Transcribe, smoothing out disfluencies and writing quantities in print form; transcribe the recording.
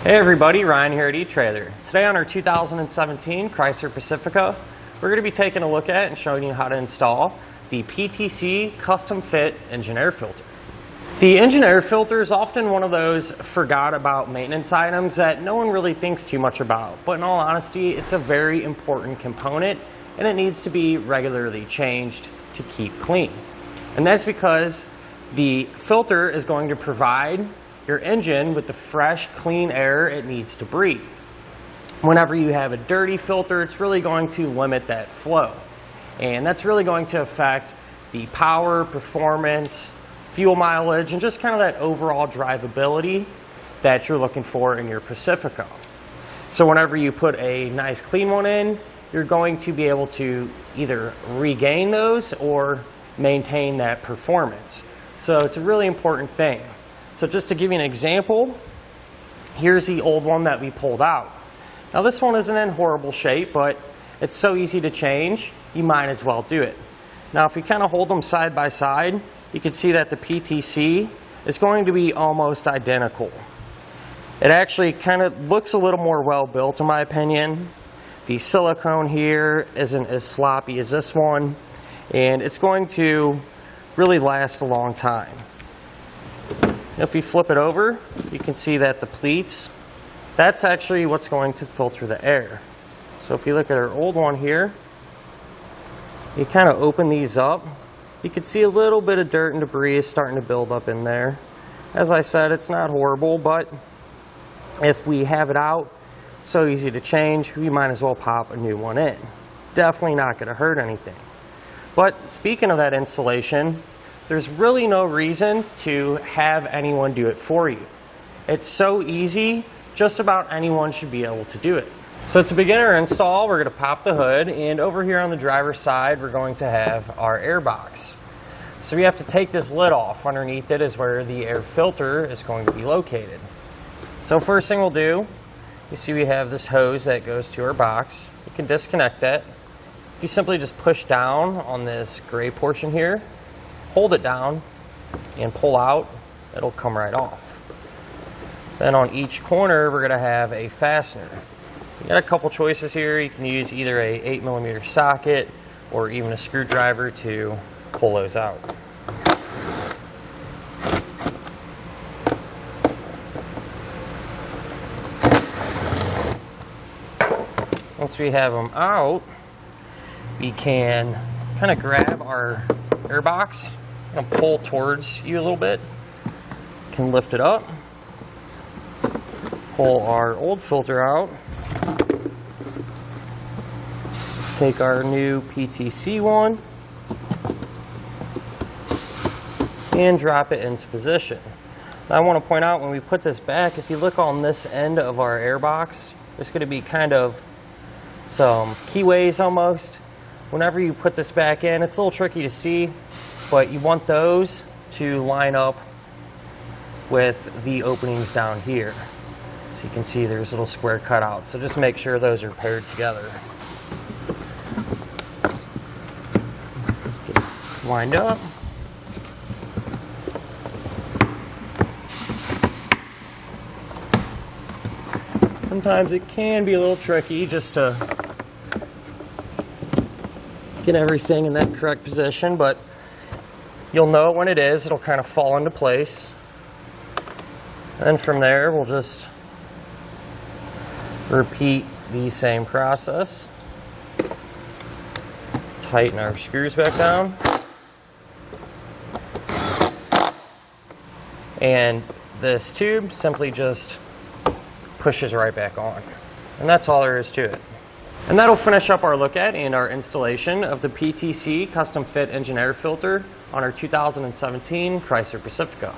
Hey everybody, Ryan here at eTrailer. Today on our 2017 Chrysler Pacifica, we're going to be taking a look at and showing you how to install the PTC Custom Fit Engine Air Filter. The engine air filter is often one of those forgot about maintenance items that no one really thinks too much about, but in all honesty, it's a very important component and it needs to be regularly changed to keep clean. And that's because the filter is going to provide your engine with the fresh, clean air it needs to breathe. Whenever you have a dirty filter, it's really going to limit that flow. And that's really going to affect the power, performance, fuel mileage, and just kind of that overall drivability that you're looking for in your Pacifica. So whenever you put a nice clean one in, you're going to be able to either regain those or maintain that performance. So it's a really important thing. So just to give you an example, here's the old one that we pulled out. Now this one isn't in horrible shape, but it's so easy to change, you might as well do it. Now if you kind of hold them side by side, you can see that the PTC is going to be almost identical. It actually kind of looks a little more well built in my opinion. The silicone here isn't as sloppy as this one, and it's going to really last a long time. If we flip it over, you can see that the pleats, that's actually what's going to filter the air. So if you look at our old one here, you kind of open these up, you can see a little bit of dirt and debris is starting to build up in there. As I said, it's not horrible, but if we have it out, so easy to change, we might as well pop a new one in. Definitely not going to hurt anything. But speaking of that installation, there's really no reason to have anyone do it for you. It's so easy, just about anyone should be able to do it. So to begin our install, we're going to pop the hood, and over here on the driver's side, we're going to have our air box. So we have to take this lid off. Underneath it is where the air filter is going to be located. So first thing we'll do, you see we have this hose that goes to our box. You can disconnect that. If you simply just push down on this gray portion here, hold it down and pull out, it'll come right off. Then on each corner we're going to have a fastener. You got a couple choices here. You can use either a 8mm socket or even a screwdriver to pull those out. Once we have them out, we can kind of grab our air box and pull towards you a little bit. Can lift it up, pull our old filter out, take our new PTC one, and drop it into position. Now I want to point out, when we put this back, if you look on this end of our air box, there's going to be kind of some keyways almost. Whenever you put this back in, it's a little tricky to see, but you want those to line up with the openings down here. So you can see there's little square cutouts. So just make sure those are paired together. Just get it lined up. Sometimes it can be a little tricky just to get everything in that correct position, but you'll know when it is. It'll kind of fall into place. And from there, we'll just repeat the same process. Tighten our screws back down. And this tube simply just pushes right back on. And that's all there is to it. And that'll finish up our look at and our installation of the PTC Custom Fit Engine Air Filter on our 2017 Chrysler Pacifica.